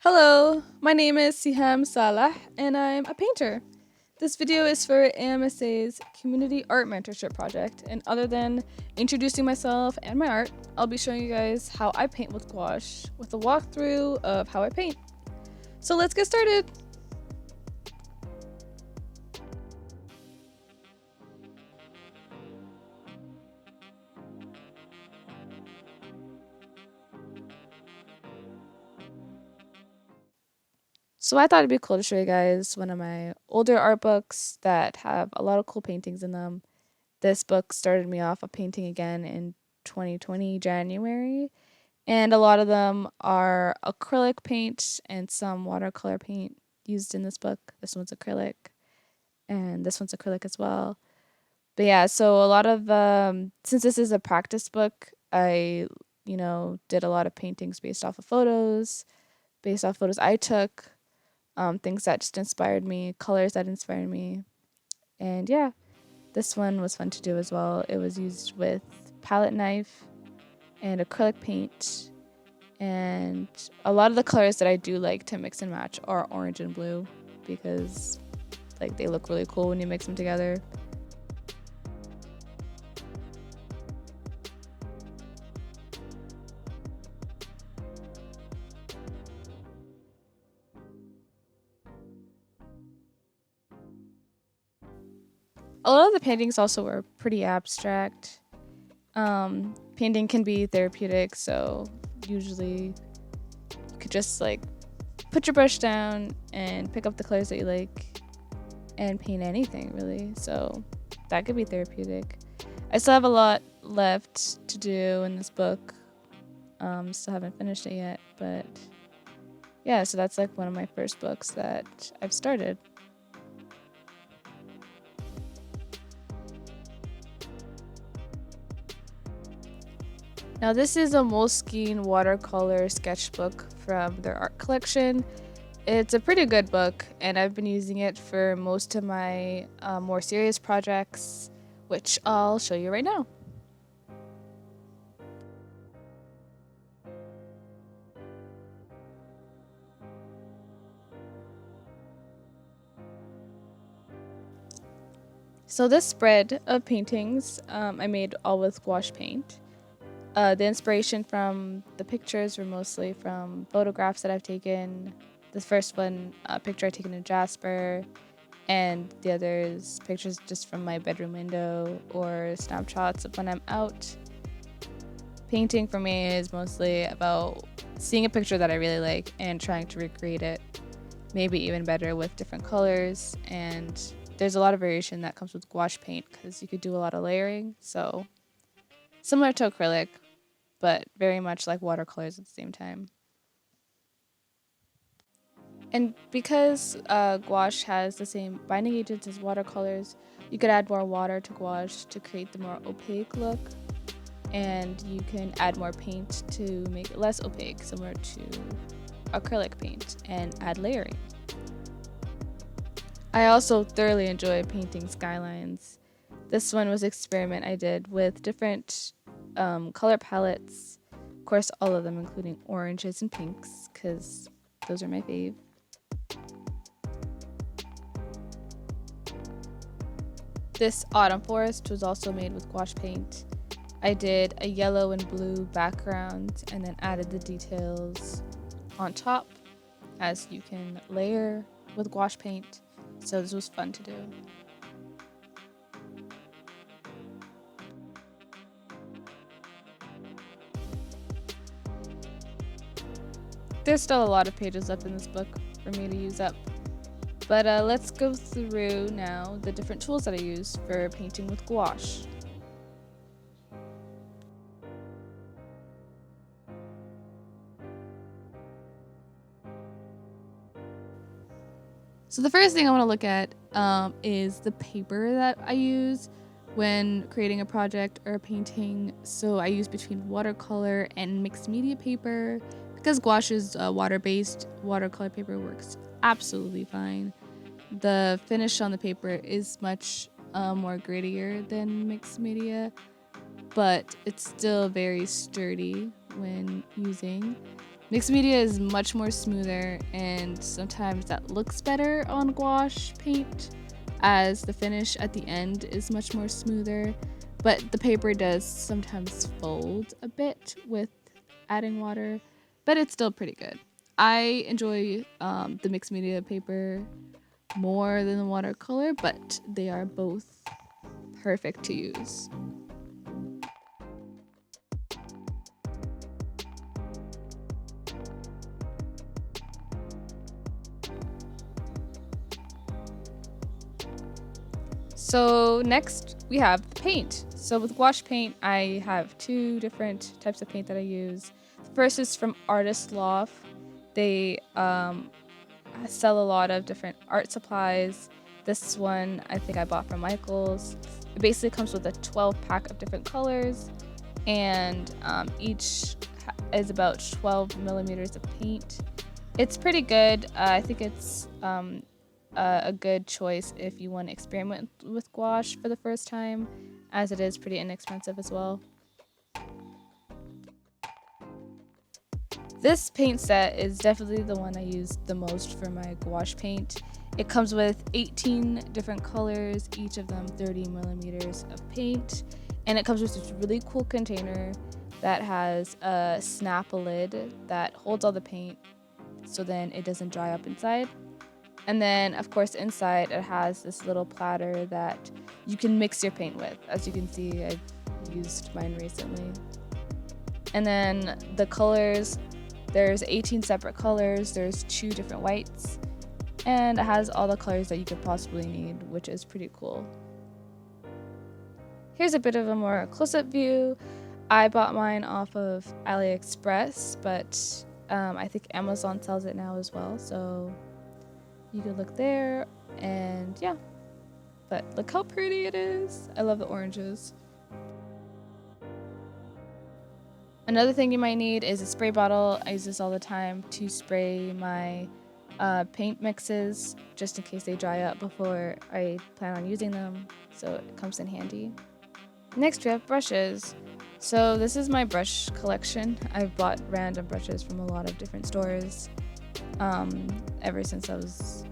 Hello, my name is Siham Salah, and I'm a painter. This video is for AMSA's Community Art Mentorship Project, and other than introducing myself and my art, I'll be showing you guys how I paint with gouache, with a walkthrough of how I paint. So let's get started! So I thought it'd be cool to show you guys one of my older art books that have a lot of cool paintings in them. This book started me off of painting again in 2020 January, and a lot of them are acrylic paint and some watercolor paint used in this book. This one's acrylic, and this one's acrylic as well. But yeah, so a lot of since this is a practice book, I did a lot of paintings based off photos I took, things that just inspired me, colors that inspired me, and yeah, this one was fun to do as well. It was used with palette knife and acrylic paint. And a lot of the colors that I do like to mix and match are orange and blue because like they look really cool when you mix them together. A lot of the paintings also were pretty abstract. Painting can be therapeutic, so usually you could just like put your brush down and pick up the colors that you like and paint anything really. So that could be therapeutic. I still have a lot left to do in this book. Still haven't finished it yet, but yeah, so that's like one of my first books that I've started. Now this is a Moleskine watercolor sketchbook from their art collection. It's a pretty good book, and I've been using it for most of my more serious projects, which I'll show you right now. So this spread of paintings I made all with gouache paint. The inspiration from the pictures were mostly from photographs that I've taken. The first one, a picture I taken in Jasper, and the others pictures just from my bedroom window or snapshots of when I'm out. Painting for me is mostly about seeing a picture that I really like and trying to recreate it, maybe even better with different colors. And there's a lot of variation that comes with gouache paint because you could do a lot of layering. So similar to acrylic, but very much like watercolors at the same time. And because gouache has the same binding agents as watercolors, you could add more water to gouache to create the more opaque look. And you can add more paint to make it less opaque, similar to acrylic paint, and add layering. I also thoroughly enjoy painting skylines. This one was an experiment I did with different color palettes. Of course, all of them including oranges and pinks, because those are my fave. This autumn forest was also made with gouache paint. I did a yellow and blue background and then added the details on top, as you can layer with gouache paint. So this was fun to do. There's still a lot of pages left in this book for me to use up. But let's go through now the different tools that I use for painting with gouache. So the first thing I want to look at is the paper that I use when creating a project or a painting. So I use between watercolor and mixed media paper. Because gouache is water-based, watercolor paper works absolutely fine. The finish on the paper is much more grittier than mixed media, but it's still very sturdy when using. Mixed media is much more smoother, and sometimes that looks better on gouache paint, as the finish at the end is much more smoother, but the paper does sometimes fold a bit with adding water, but it's still pretty good. I enjoy the mixed media paper more than the watercolor, but they are both perfect to use. So next we have the paint. So with gouache paint, I have two different types of paint that I use. The first is from Artist Loft. They sell a lot of different art supplies. This one I think I bought from Michael's. It basically comes with a 12 pack of different colors, and each is about 12 millimeters of paint. It's pretty good. I think it's a good choice if you want to experiment with gouache for the first time, as it is pretty inexpensive as well. This paint set is definitely the one I use the most for my gouache paint. It comes with 18 different colors, each of them 30 millimeters of paint, and it comes with this really cool container that has a snap lid that holds all the paint so then it doesn't dry up inside. And then, of course, inside it has this little platter that you can mix your paint with. As you can see, I've used mine recently. And then the colors, there's 18 separate colors, there's 2 different whites, and it has all the colors that you could possibly need, which is pretty cool. Here's a bit of a more close-up view. I bought mine off of AliExpress, but I think Amazon sells it now as well, so you could look there, and yeah. But look how pretty it is. I love the oranges. Another thing you might need is a spray bottle. I use this all the time to spray my paint mixes, just in case they dry up before I plan on using them, so it comes in handy. Next we have brushes. So this is my brush collection. I've bought random brushes from a lot of different stores ever since I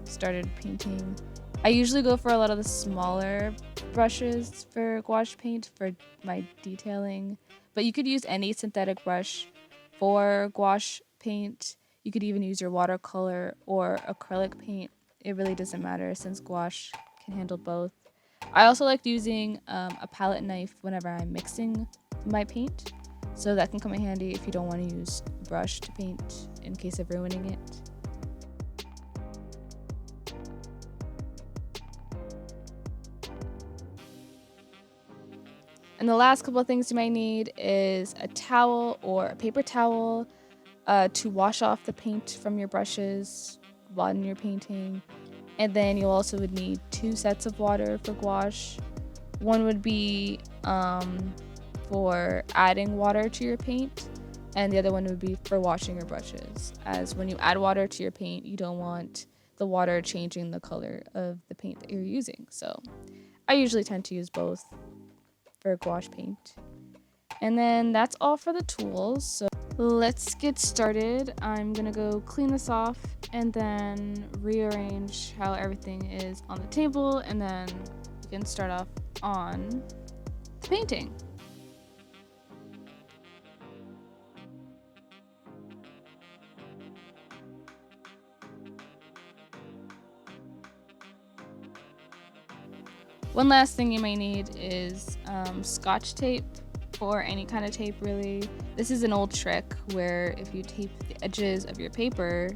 started painting. I usually go for a lot of the smaller brushes for gouache paint for my detailing, but you could use any synthetic brush for gouache paint. You could even use your watercolor or acrylic paint. It really doesn't matter since gouache can handle both. I also like using a palette knife whenever I'm mixing my paint, so that can come in handy if you don't want to use a brush to paint in case of ruining it. And the last couple of things you might need is a towel or a paper towel to wash off the paint from your brushes while you're painting. And then you also would need 2 sets of water for gouache. One would be for adding water to your paint, and the other one would be for washing your brushes, as when you add water to your paint, you don't want the water changing the color of the paint that you're using. So I usually tend to use both for gouache paint. And then that's all for the tools. So let's get started. I'm gonna go clean this off and then rearrange how everything is on the table, and then we can start off on the painting. One last thing you may need is Scotch tape, or any kind of tape really. This is an old trick where if you tape the edges of your paper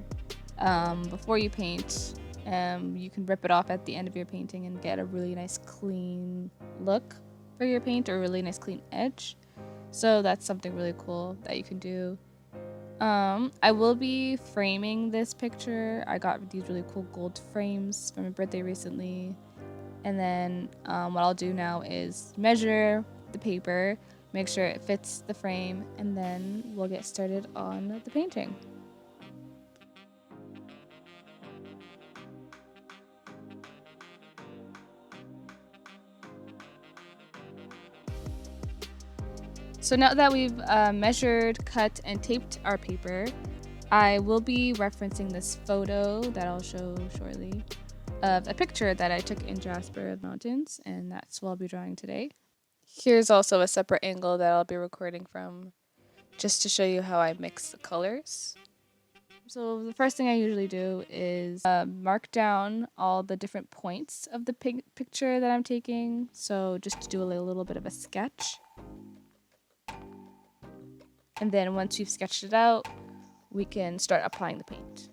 before you paint, you can rip it off at the end of your painting and get a really nice clean look for your paint, or a really nice clean edge. So that's something really cool that you can do. I will be framing this picture. I got these really cool gold frames for my birthday recently. And then what I'll do now is measure the paper, make sure it fits the frame, and then we'll get started on the painting. So now that we've measured, cut, and taped our paper, I will be referencing this photo that I'll show shortly of a picture that I took in Jasper of mountains, and that's what I'll be drawing today. Here's also a separate angle that I'll be recording from just to show you how I mix the colors. So the first thing I usually do is mark down all the different points of the picture that I'm taking. So just to do a little bit of a sketch. And then once we've sketched it out, we can start applying the paint.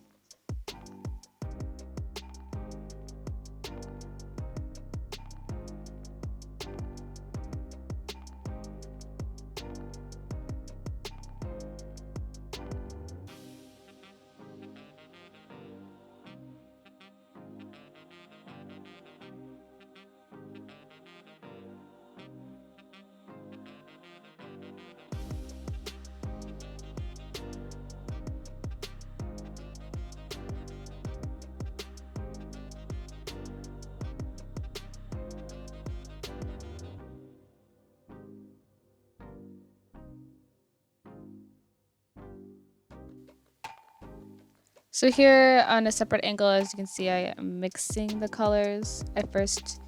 So here on a separate angle, as you can see, I am mixing the colors. I first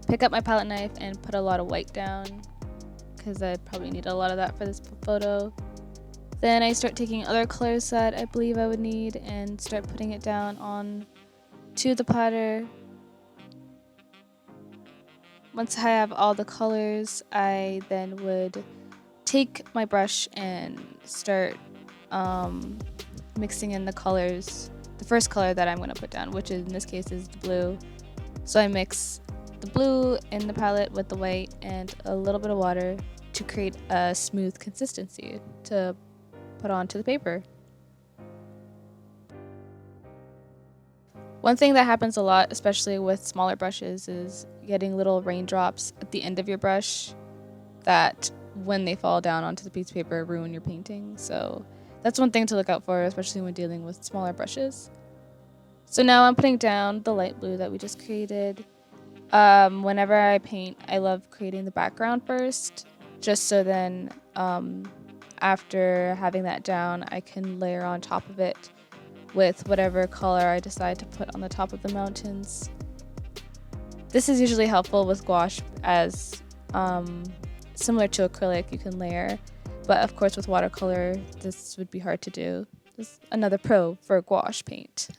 pick up my palette knife and put a lot of white down because I probably need a lot of that for this photo. Then I start taking other colors that I believe I would need and start putting it down on to the platter. Once I have all the colors, I then would take my brush and start mixing in the colors, the first color that I'm going to put down, which in this case is the blue. So I mix the blue in the palette with the white and a little bit of water to create a smooth consistency to put onto the paper. One thing that happens a lot, especially with smaller brushes, is getting little raindrops at the end of your brush that when they fall down onto the piece of paper ruin your painting. So that's one thing to look out for, especially when dealing with smaller brushes. So now I'm putting down the light blue that we just created. Whenever I paint, I love creating the background first, just so then after having that down, I can layer on top of it with whatever color I decide to put on the top of the mountains. This is usually helpful with gouache as similar to acrylic, you can layer. But of course with watercolor, this would be hard to do. This is another pro for gouache paint.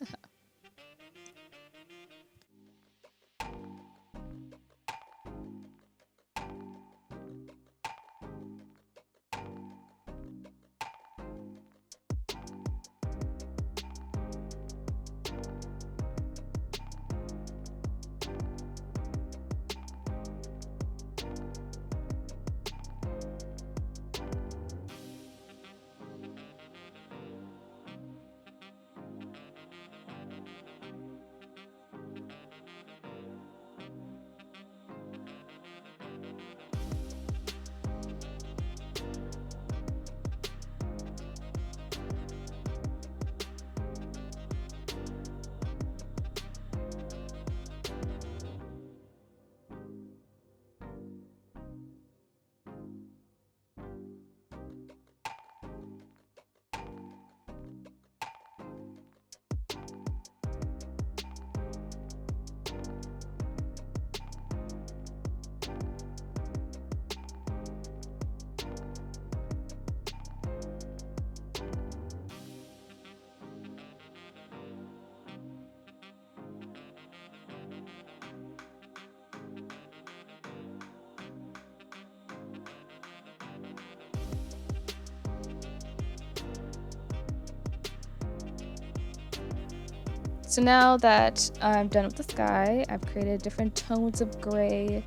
So now that I'm done with the sky, I've created different tones of gray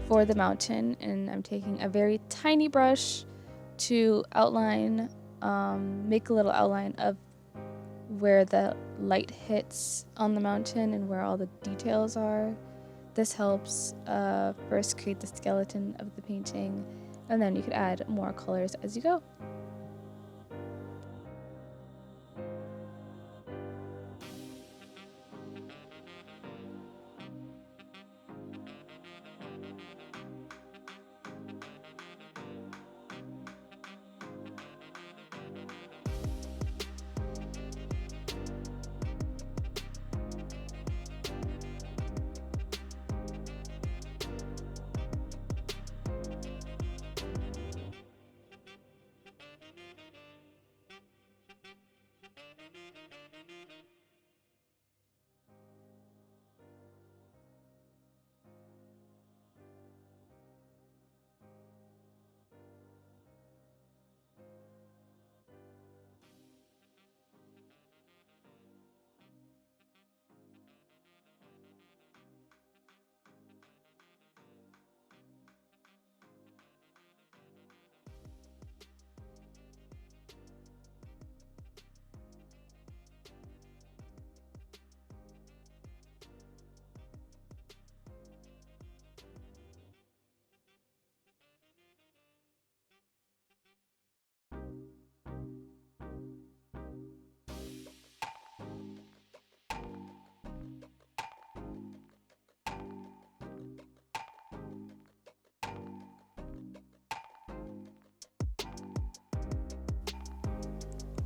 for the mountain, and I'm taking a very tiny brush to outline, make a little outline of where the light hits on the mountain and where all the details are. This helps first create the skeleton of the painting, and then you could add more colors as you go.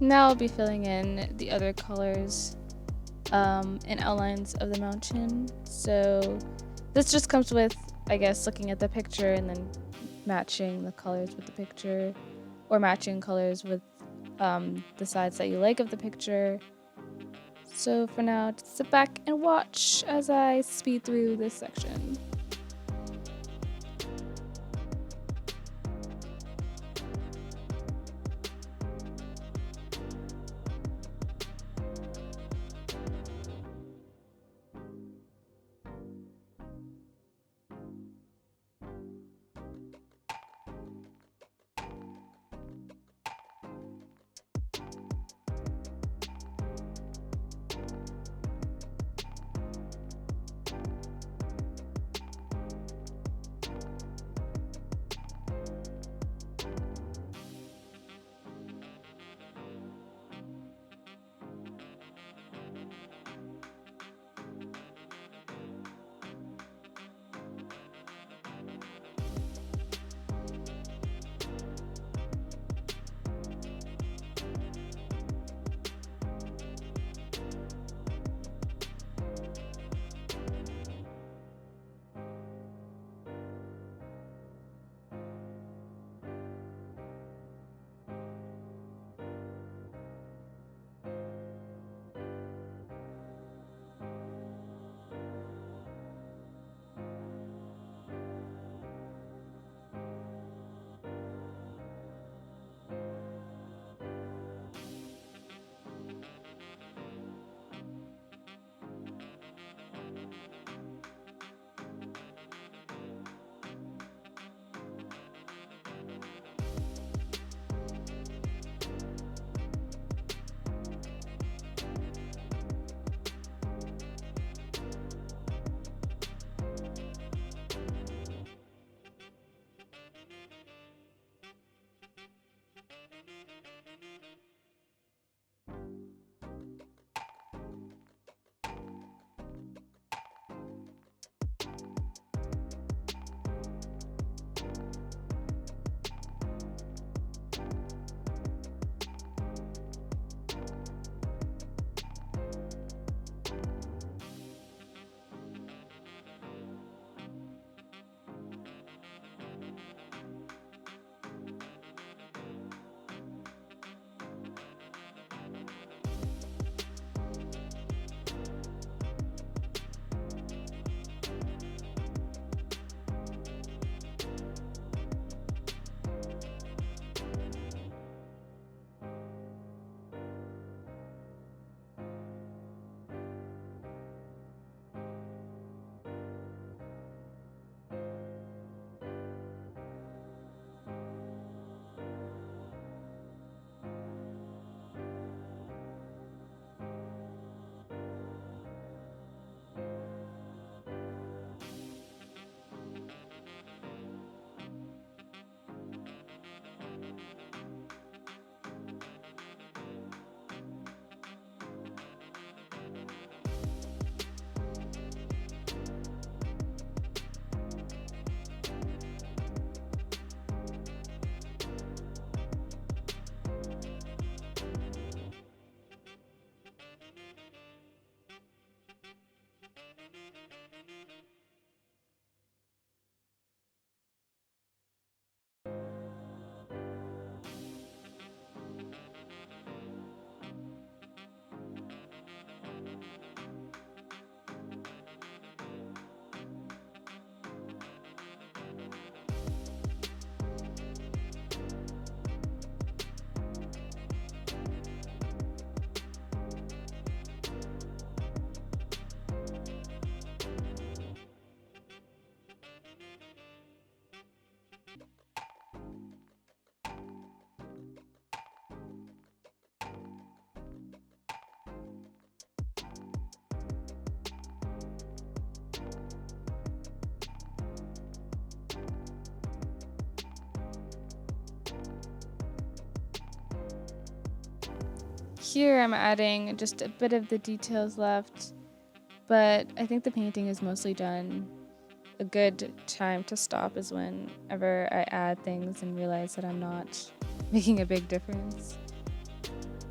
Now I'll be filling in the other colors and outlines of the mountain. So this just comes with, I guess, looking at the picture and then matching the colors with the picture, or matching colors with the sides that you like of the picture. So for now, just sit back and watch as I speed through this section. Here I'm adding just a bit of the details left, but I think the painting is mostly done. A good time to stop is whenever I add things and realize that I'm not making a big difference.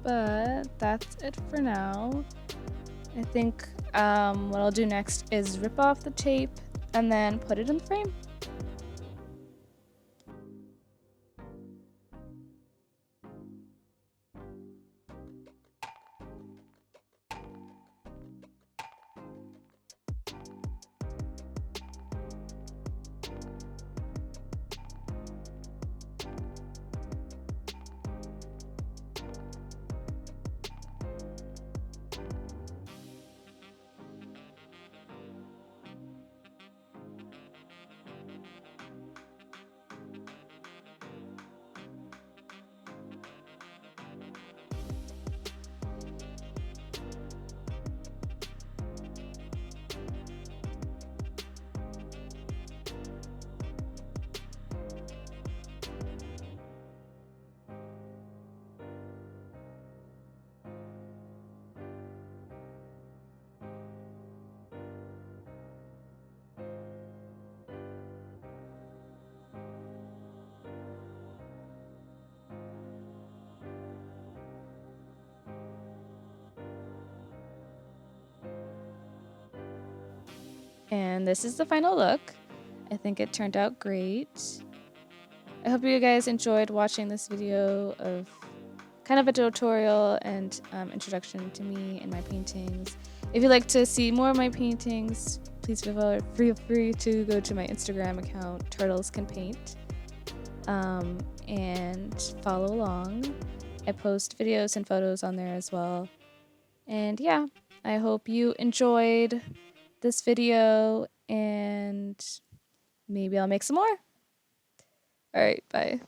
But that's it for now. I think what I'll do next is rip off the tape and then put it in the frame. And this is the final look. I think it turned out great. I hope you guys enjoyed watching this video of kind of a tutorial and introduction to me and my paintings. If you'd like to see more of my paintings, please feel free to go to my Instagram account, Turtles Can Paint, and follow along. I post videos and photos on there as well. And yeah, I hope you enjoyed this video, and maybe I'll make some more. All right, bye.